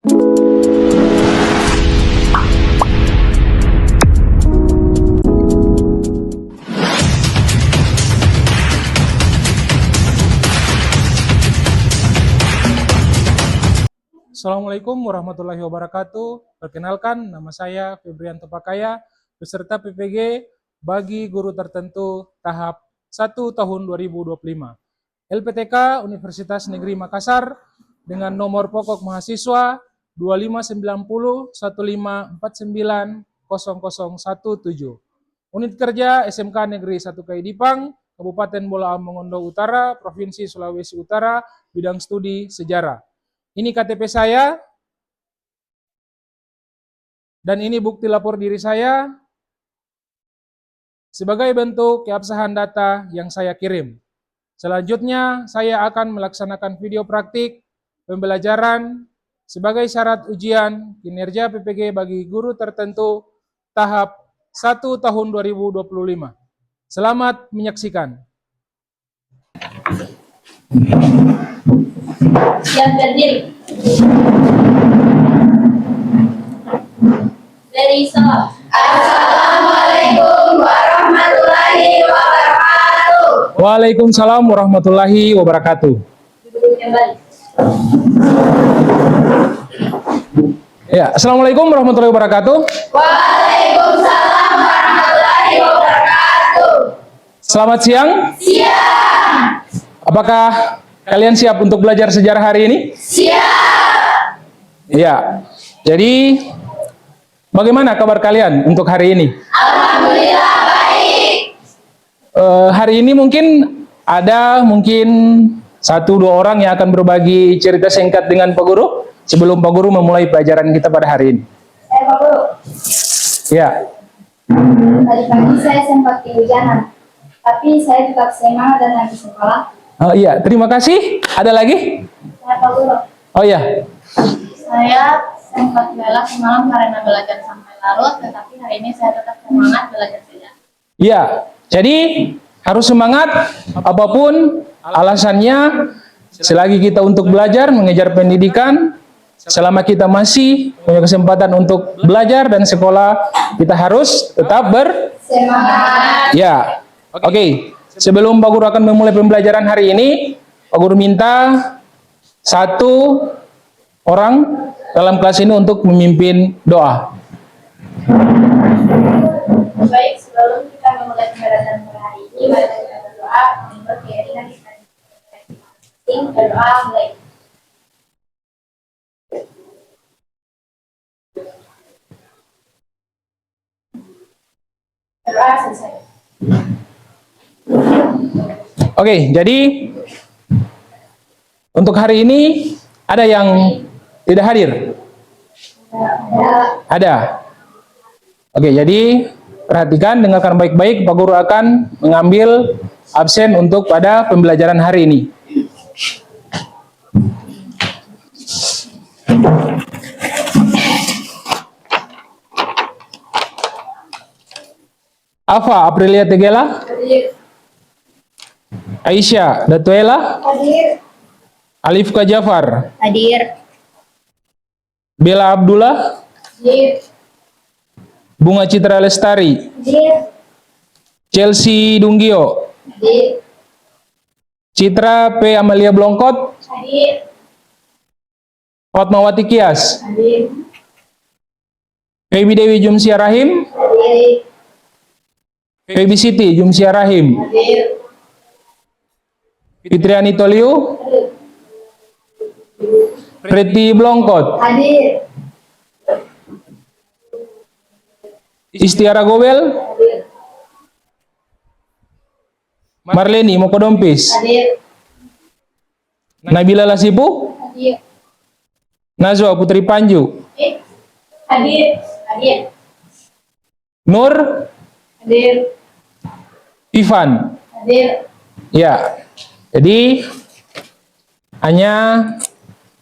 Assalamualaikum warahmatullahi wabarakatuh. Perkenalkan, nama saya Febrianto Pakaya, peserta PPG bagi guru tertentu tahap 1 tahun 2025. LPTK Universitas Negeri Makassar dengan nomor pokok mahasiswa 259015490017. Unit kerja SMK Negeri 1 Kaidipang, Kabupaten Bolaang Mongondo Utara, Provinsi Sulawesi Utara, bidang studi sejarah. Ini KTP saya, dan ini bukti lapor diri saya sebagai bentuk keabsahan data yang saya kirim. Selanjutnya, saya akan melaksanakan video praktik pembelajaran sebagai syarat ujian kinerja PPG bagi guru tertentu tahap 1 tahun 2025. Selamat menyaksikan. Siap berdiri. Dari sholat. Assalamualaikum warahmatullahi wabarakatuh. Waalaikumsalam warahmatullahi wabarakatuh. Duduk kembali. Ya, Assalamualaikum warahmatullahi wabarakatuh. Waalaikumsalam warahmatullahi wabarakatuh. Selamat siang. Siap. Apakah kalian siap untuk belajar sejarah hari ini? Siap. Iya. Jadi, bagaimana kabar kalian untuk hari ini? Alhamdulillah baik. Hari ini mungkin ada 1-2 orang yang akan berbagi cerita singkat dengan Pak Guru sebelum Pak Guru memulai pelajaran kita pada hari ini. Pak Guru. Ya. Tadi pagi saya sempat kehujanan, tapi saya tetap semangat dan lagi sekolah. Oh iya, terima kasih. Ada lagi? Saya Pak Guru. Oh iya. Saya sempat lelah semalam karena belajar sampai larut, tetapi hari ini saya tetap semangat belajar saja. Iya. Jadi harus semangat apapun alasannya, selagi kita untuk belajar, mengejar pendidikan, selama kita masih punya kesempatan untuk belajar dan sekolah, kita harus tetap Semangat. ya. Oke. Sebelum Pak Guru akan memulai pembelajaran hari ini, Pak Guru minta 1 orang dalam kelas ini untuk memimpin doa. Baik, sebelum kita memulai pembelajaran pada hari ini, mari kita berdoa menurut keyakinan kita. Berdoa mulai. Berdoa selesai. Oke, jadi untuk hari ini ada yang tidak hadir? Ada. Oke, jadi perhatikan, dengarkan baik-baik. Pak Guru akan mengambil absen untuk pada pembelajaran hari ini. Afa Aprilia Tegela, Hadir. Aisyah Datuela, Hadir. Alifka Jafar, Hadir. Bella Abdullah, Hadir. Bunga Citra Lestari, Hadir. Chelsea Dunggio, Hadir. Citra P. Amalia Blongkot, Hadir. Fatmawati Kias, Hadir. Febi Dewi Jumsia Rahim, Hadir. Febi Siti Jumsia Rahim, Hadir. Fitriani Toliu, Hadir. Preti Blongkot, Hadir. Istiara Gobel, Hadir. Marleni Mokodompis, Hadir. Nabila Lasipu, Hadir. Nazwa Putri Panju, Hadir. Hadir. Nur, Hadir. Ivan. Hadir. Ya, jadi hanya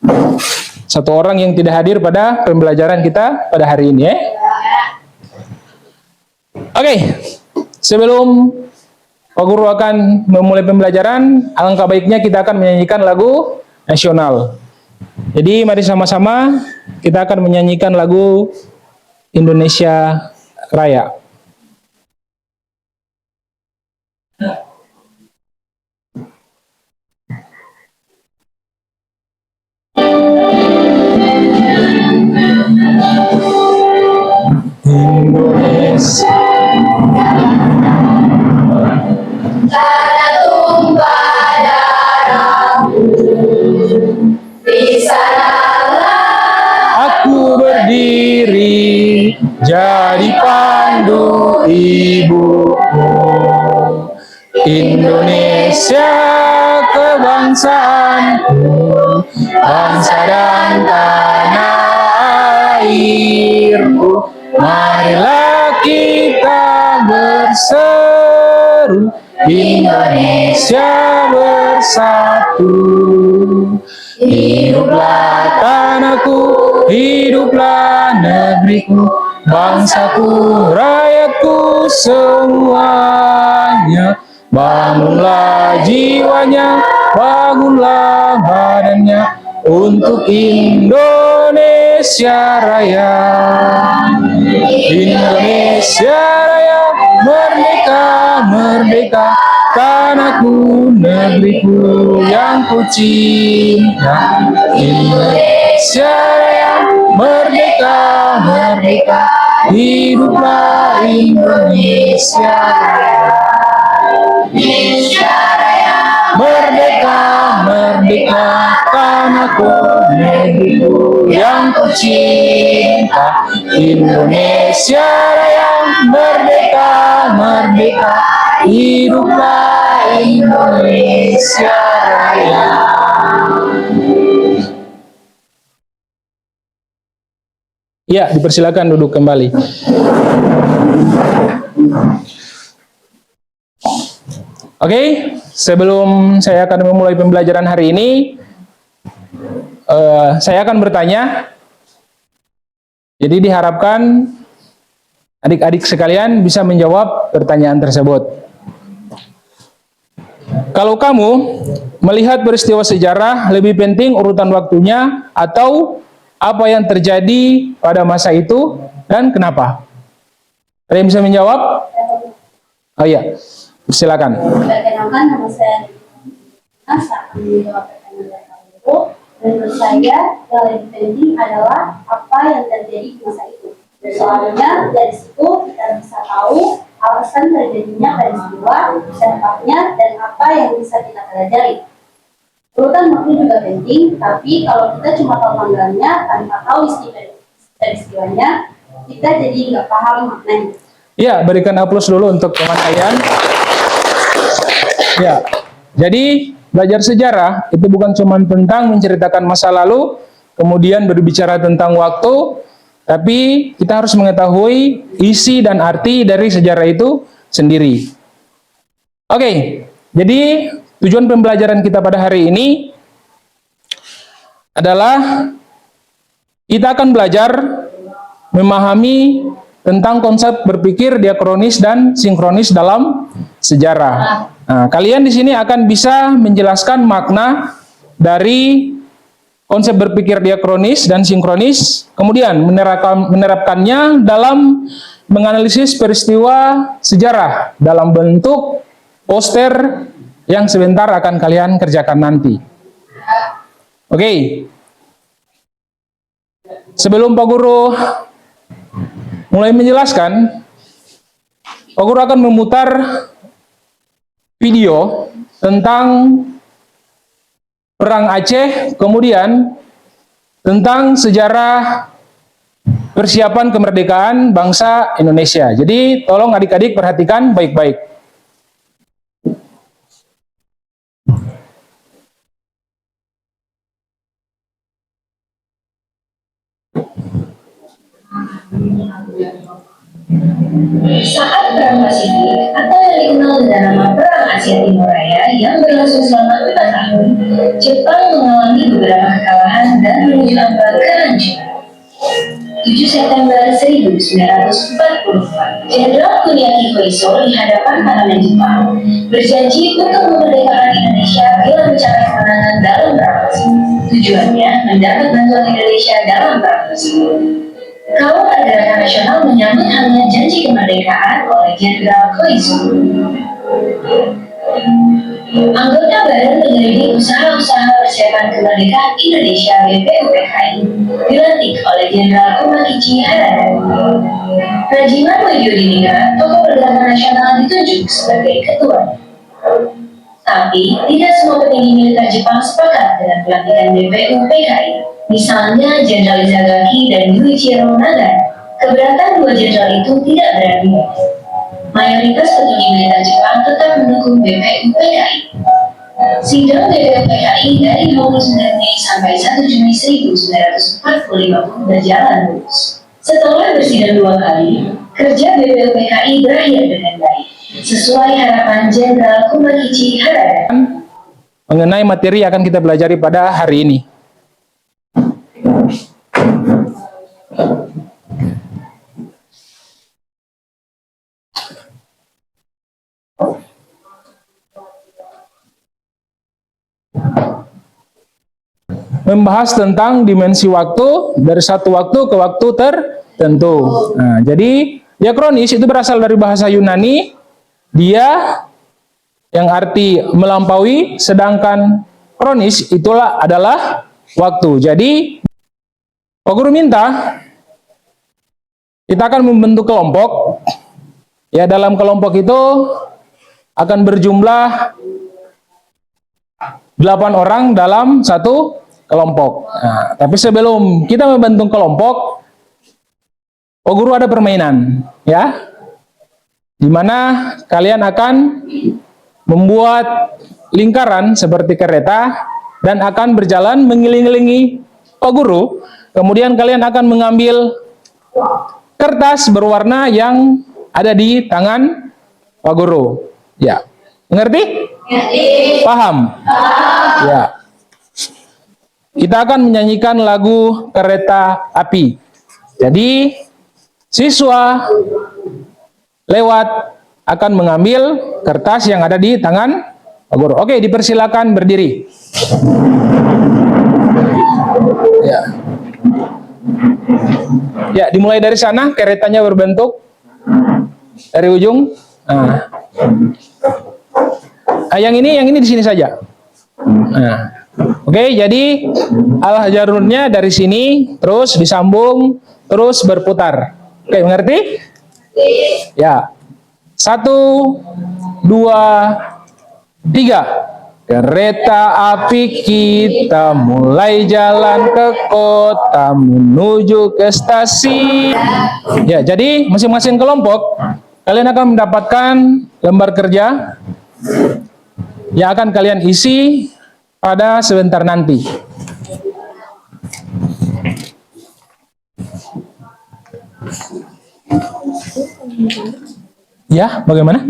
1 orang yang tidak hadir pada pembelajaran kita pada hari ini ya. Oke, sebelum Pak Guru akan memulai pembelajaran, alangkah baiknya kita akan menyanyikan lagu nasional. Jadi mari sama-sama kita akan menyanyikan lagu Indonesia Raya. Indonesia Karena tumpah darahmu di sanalah aku berdiri jadi pandu ibuku. Indonesia kebangsaanku, bangsa dan tanah airku. Marilah kita berseru, Indonesia bersatu. Hiduplah tanahku, hiduplah negeriku, bangsaku, rakyatku semuanya. Bangunlah jiwanya, bangunlah badannya untuk Indonesia Raya. Indonesia Raya, merdeka, merdeka, tanahku, negeriku yang ku cinta. Indonesia Raya, merdeka, merdeka, hiduplah Indonesia Raya. Indonesia Raya, merdeka, merdeka, tanahku, negeriku yang ku cinta. Indonesia Raya, merdeka, merdeka, hiduplah Indonesia Raya. Ya, dipersilakan duduk kembali. Oke, sebelum saya akan memulai pembelajaran hari ini, saya akan bertanya. Jadi diharapkan adik-adik sekalian bisa menjawab pertanyaan tersebut. Kalau kamu melihat peristiwa sejarah, lebih penting urutan waktunya atau apa yang terjadi pada masa itu dan kenapa? Ada yang bisa menjawab? Oh iya, silakan. Perkenalkan, nama saya saat menjawab pertanyaan dari itu. Menurut saya yang lebih penting adalah apa yang terjadi di masa itu. Soalnya dari situ kita bisa tahu alasan terjadinya peristiwa, dampaknya, dan apa yang bisa kita pelajari. Urutan waktu juga penting, tapi kalau kita cuma tahu tanggalnya tanpa tahu isi peristiwanya, kita jadi nggak paham maknanya. Ya, berikan aplaus dulu untuk teman kalian. Ya, jadi belajar sejarah itu bukan cuma tentang menceritakan masa lalu, kemudian berbicara tentang waktu, tapi kita harus mengetahui isi dan arti dari sejarah itu sendiri. Oke, jadi tujuan pembelajaran kita pada hari ini adalah kita akan belajar memahami tentang konsep berpikir diakronis dan sinkronis dalam sejarah. Nah, kalian di sini akan bisa menjelaskan makna dari konsep berpikir diakronis dan sinkronis, kemudian menerapkannya dalam menganalisis peristiwa sejarah dalam bentuk poster yang sebentar akan kalian kerjakan nanti. Oke. Sebelum Pak Guru mulai menjelaskan, Pak Guru akan memutar video tentang Perang Aceh, kemudian tentang sejarah persiapan kemerdekaan bangsa Indonesia. Jadi tolong adik-adik perhatikan baik-baik. Saat Perang Pasifik atau yang dikenal dengan nama Perang Asia Timur Raya yang berlangsung selama 4 tahun, Jepang mengalami beberapa kekalahan dan menunjukkan kehancuran. 7 September 1944, Jenderal Kuniaki Koiso di hadapan parlemen Jepang berjanji untuk memerdekakan Indonesia bila mencapai kemenangan dalam perang Pasifik. Tujuannya mendapat bantuan Indonesia dalam perang tersebut. Kawal Pergerakan Nasional menyambut hangat janji kemerdekaan oleh Jenderal Koizumi. Anggota Badan Penyelidik Usaha-Usaha Persiapan Kemerdekaan Indonesia (BPUPKI) dilantik oleh Jenderal Kumakichi Harada. Rajiman Wahyudiningrat, tokoh pergerakan nasional, ditunjuk sebagai ketua. Tapi, tidak semua petinggi militer Jepang sepakat dengan pelantikan BPUPKI. Misalnya Jenderal Izagaki dan Yuichiro Nagata. Keberatan dua jenderal itu tidak berarti. Mayoritas petinggi militer Jepang tetap mendukung BPUPKI. Sidang BPUPKI dari 29 Mei sampai 1 Juni 1945 berjalan mulus. Setelah bersidang 2 kali, kerja BPUPKI berakhir dengan baik, sesuai harapan Jenderal Kumakichi Harada. Mengenai materi yang akan kita pelajari pada hari ini. Membahas tentang dimensi waktu dari satu waktu ke waktu tertentu. Nah, jadi diakronis itu berasal dari bahasa Yunani, dia yang arti melampaui, sedangkan kronis itulah adalah waktu. Jadi Pak Guru minta kita akan membentuk kelompok. Ya, dalam kelompok itu akan berjumlah 8 orang dalam satu kelompok. Nah, tapi sebelum kita membentuk kelompok, Pak Guru ada permainan, ya, di mana kalian akan membuat lingkaran seperti kereta dan akan berjalan mengiling-ilingi Pak Guru. Kemudian kalian akan mengambil kertas berwarna yang ada di tangan Pak Guru. Ya, mengerti? Paham? Ya. Kita akan menyanyikan lagu Kereta Api. Jadi, siswa lewat akan mengambil kertas yang ada di tangan Pak Guru. Oke, dipersilakan berdiri. Ya. Ya, dimulai dari sana, keretanya berbentuk dari ujung. Nah, yang ini di sini saja. Nah. Oke, jadi al-jarurnya dari sini terus disambung terus berputar. Oke, mengerti? Ya. 1, 2, 3. Kereta api kita mulai jalan ke kota menuju ke stasiun. Ya, jadi masing-masing kelompok kalian akan mendapatkan lembar kerja yang akan kalian isi pada sebentar nanti. Ya, bagaimana?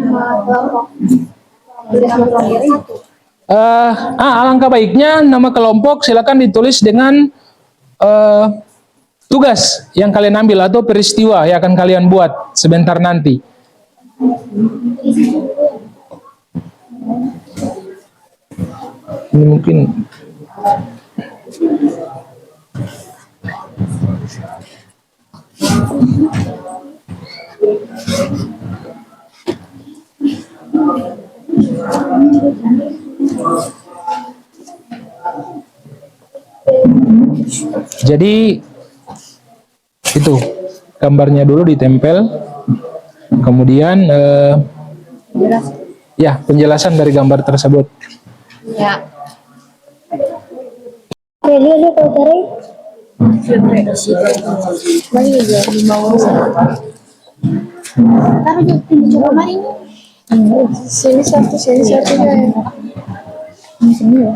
Alangkah baiknya nama kelompok silakan ditulis dengan tugas yang kalian ambil atau peristiwa yang akan kalian buat sebentar nanti. Ini mungkin jadi itu gambarnya dulu ditempel, kemudian ya penjelasan dari gambar tersebut. Ya. Ini kotorin. Taruh di coba main. Sini satu ya. Sini ya.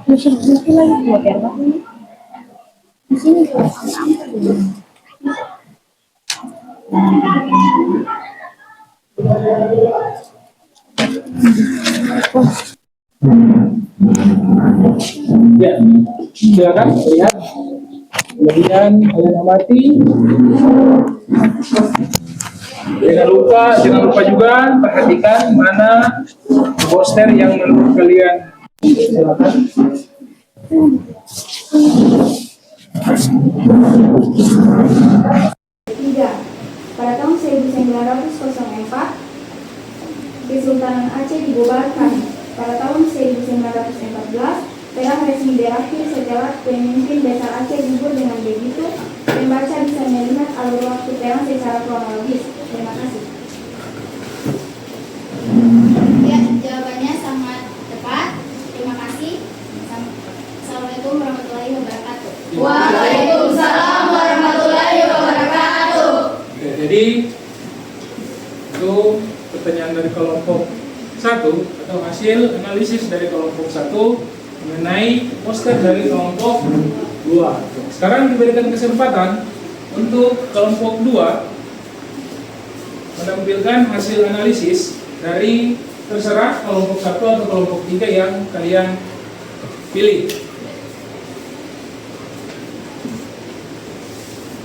Mungkin lagi buat apa? Di sini ya, silakan lihat. Kemudian kalian amati Jangan lupa juga perhatikan mana poster yang menurut kalian. Silakan. Tiga. Pada tahun 1904, Kesultanan Aceh dibubarkan. Pada tahun 1914, perang resmi berakhir setelah pemimpin besar Aceh gugur. Dengan begitu, pembaca bisa melihat alur waktu perang secara kronologis. Terima kasih. Ya, jawabannya sangat tepat. Terima kasih. Assalamualaikum warahmatullahi wabarakatuh. Waalaikumsalam warahmatullahi wabarakatuh. Oke, jadi itu pertanyaan dari kelompok 1 atau hasil analisis dari kelompok 1 mengenai poster dari kelompok 2. Sekarang diberikan kesempatan untuk kelompok 2 menampilkan hasil analisis dari terserah kelompok 1 atau kelompok 3 yang kalian pilih.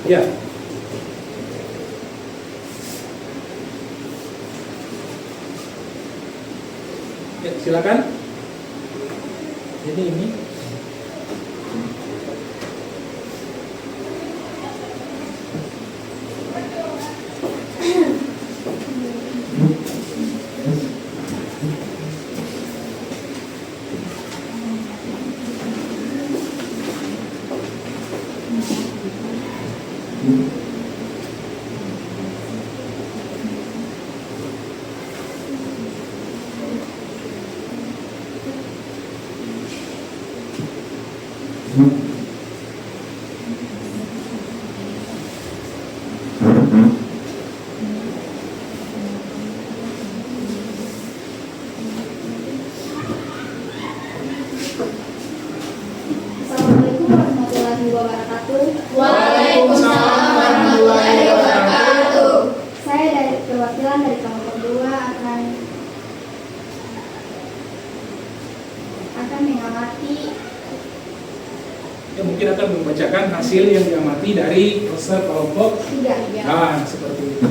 Ya. Ya, silakan. Jadi ini Assalamualaikum warahmatullahi wabarakatuh. Waalaikumsalam warahmatullahi wabarakatuh. Saya dari perwakilan dari kelompok 2 akan mengamati. ya, mungkin akan membacakan hasil yang diamati dari poster kelompok 3. A seperti itu.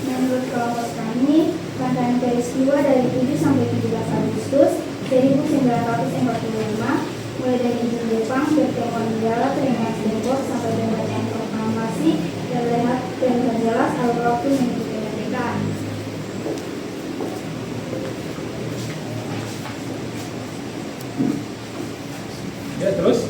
Menurut kelompok kami, rangkaian peristiwa dari 7 sampai 17 Agustus 1945, mulai dari izin Jepang, pertemuan negara, terima tembok, sampai pembacaan proklamasi, terlihat dengan jelas alur waktu menuju kemerdekaan. Ya, terus.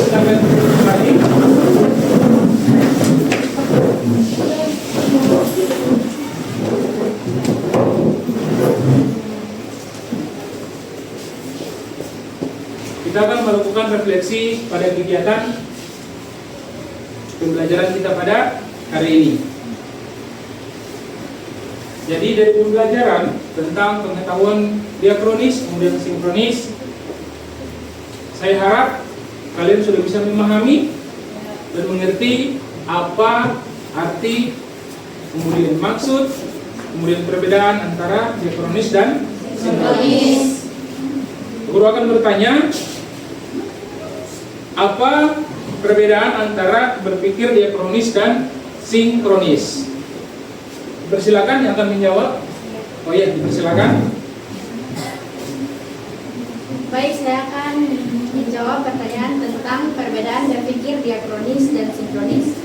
silakan duduk kembali. Kita akan melakukan refleksi pada kegiatan pembelajaran kita pada hari ini. Jadi dari pembelajaran tentang pengetahuan diakronis kemudian sinkronis, saya harap kalian sudah bisa memahami dan mengerti apa arti, kemudian maksud, kemudian perbedaan antara diakronis dan sinkronis. Guru akan bertanya, apa perbedaan antara berpikir diakronis dan sinkronis? Persilakan yang akan menjawab. Oh iya, dipersilakan. Baik, saya akan menjawab pertanyaan tentang perbedaan berpikir diakronis dan sinkronis.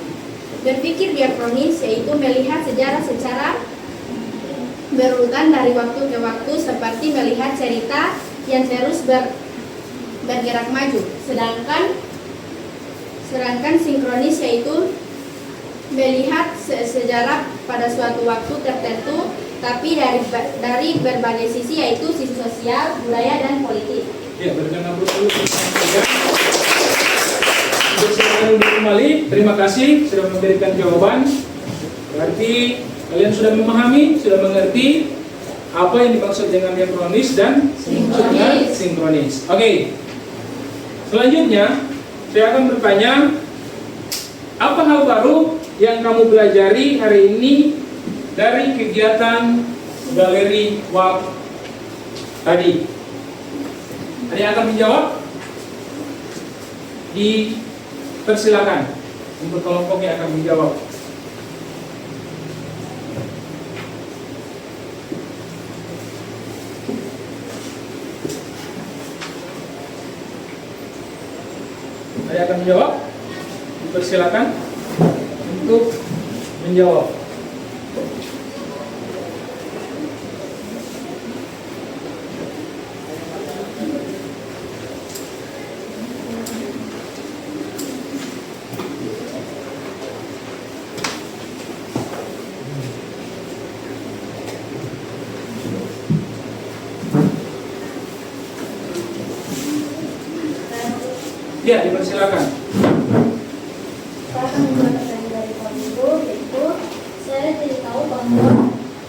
Berpikir diakronis yaitu melihat sejarah secara berurutan dari waktu ke waktu, seperti melihat cerita yang terus bergerak maju. Sedangkan sinkronis yaitu melihat sejarah pada suatu waktu tertentu, tapi dari berbagai sisi, yaitu sisi sosial, budaya, dan politik. Ya, berkenan dulu. Silakan duduk kembali. Terima kasih sudah memberikan jawaban. Berarti kalian sudah memahami, sudah mengerti apa yang dimaksud dengan diakronis dan sinkronis. Oke. Selanjutnya, saya akan bertanya, apa hal baru yang kamu pelajari hari ini dari kegiatan galeri WAP tadi? Ada yang akan menjawab? Dipersilakan untuk kelompok yang akan menjawab. Ada yang akan menjawab? Dipersilakan untuk menjawab. Ya, dipersilakan. Saya akan membuat pertanyaan dari Kominfo, yaitu saya jadi tahu bahwa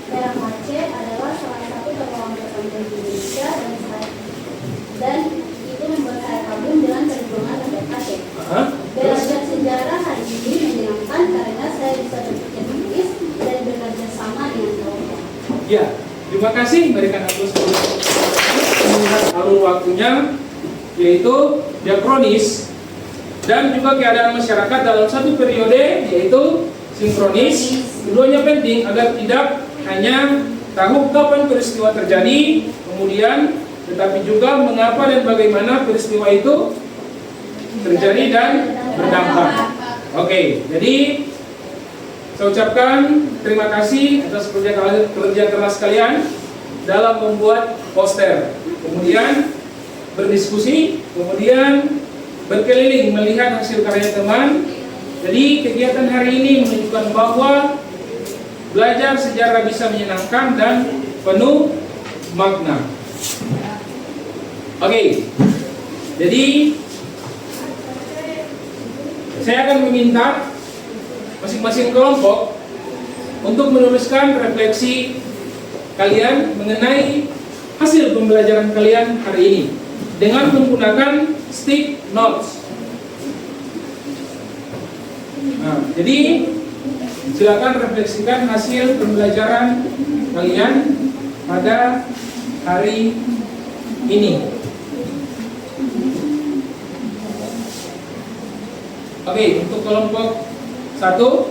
daerah Aceh adalah salah satu terowongan terpanjang di Indonesia dan itu membuat saya kagum dengan perjuangan rakyat Aceh. Belajar sejarah hari ini menyenangkan karena saya bisa berpikir kritis dan bekerja sama dengan kelompok. Ya, terima kasih. Berikan aplaus dulu. Melihat alur waktunya, yaitu diakronis, dan juga keadaan masyarakat dalam satu periode, yaitu sinkronis. Keduanya penting agar tidak hanya tahu kapan peristiwa terjadi, kemudian tetapi juga mengapa dan bagaimana peristiwa itu terjadi dan berdampak. Oke, jadi saya ucapkan terima kasih atas kerja keras kalian dalam membuat poster, kemudian berdiskusi, kemudian berkeliling melihat hasil karya teman. Jadi kegiatan hari ini menunjukkan bahwa belajar sejarah bisa menyenangkan dan penuh makna. Oke, jadi saya akan meminta masing-masing kelompok untuk menuliskan refleksi kalian mengenai hasil pembelajaran kalian hari ini dengan menggunakan stick notes. Nah, jadi silakan refleksikan hasil pembelajaran kalian pada hari ini. Oke, untuk kelompok 1,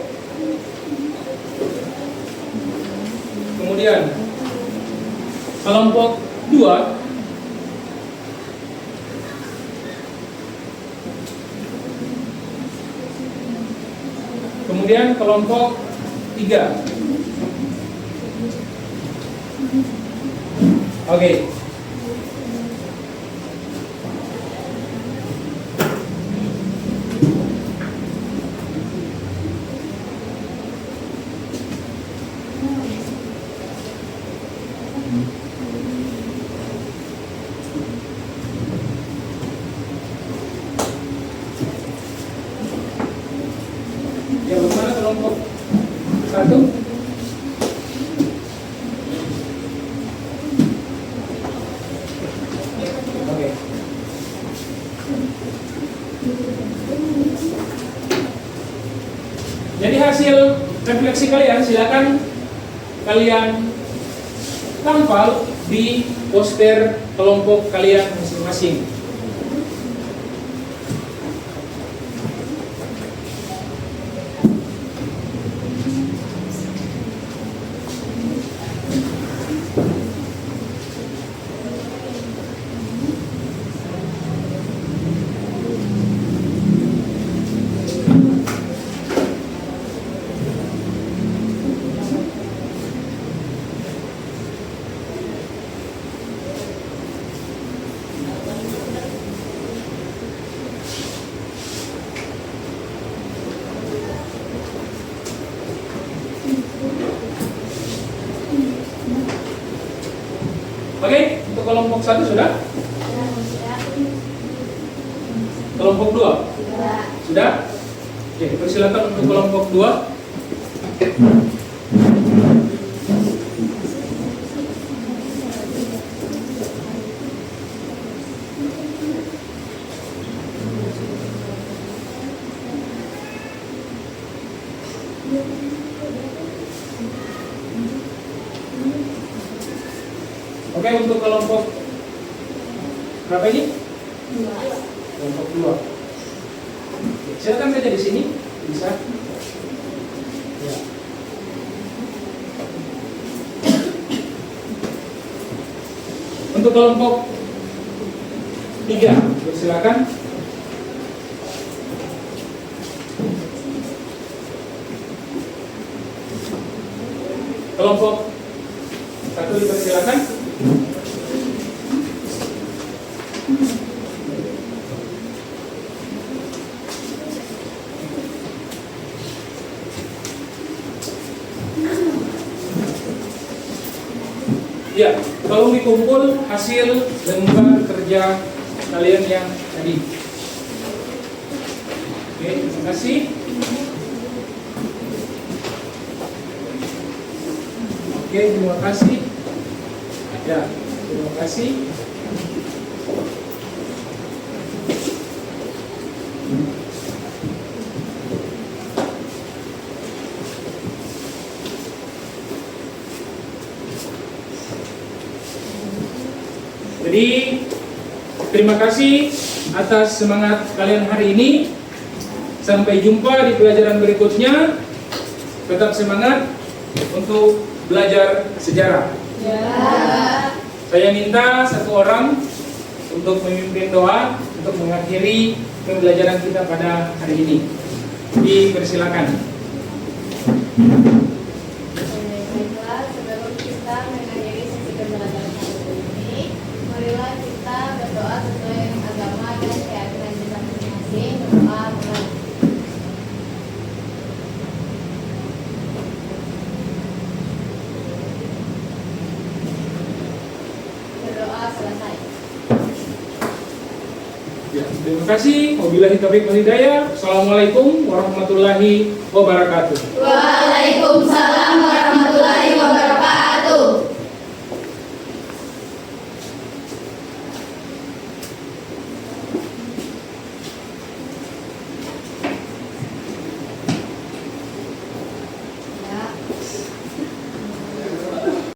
kemudian kelompok 2, kemudian kelompok 3. Oke. kelompok 1? Oke. Jadi hasil refleksi kalian silakan kalian tampal di poster kelompok kalian masing-masing. Oke, untuk kelompok 1 sudah? Kelompok 2? Sudah? Oke, persilakan untuk kelompok 2. Oke, untuk kelompok berapa ini? Kelompok 2. Silakan saja di sini, bisa. Ya. Untuk kelompok 3, silakan. Kelompok 1 dipersilakan. Ya, tolong dikumpul hasil lembar kerja kalian yang tadi. Oke, terima kasih. Oke, terima kasih. Ya, terima kasih. Jadi terima kasih atas semangat kalian hari ini. Sampai jumpa di pelajaran berikutnya. Tetap semangat untuk belajar sejarah. Ya. Saya minta satu orang untuk memimpin doa untuk mengakhiri pembelajaran kita pada hari ini. Dipersilakan. Baiklah, sebelum kita mengakhiri sesi pembelajaran hari ini, marilah kita berdoa sesuai agama dan keyakinan kita masing-masing. Berdoa mulai. Berdoa selesai. Ya, terima kasih. Wabillahi taufiq wal hidayah. Assalamualaikum warahmatullahi wabarakatuh. Waalaikumsalam.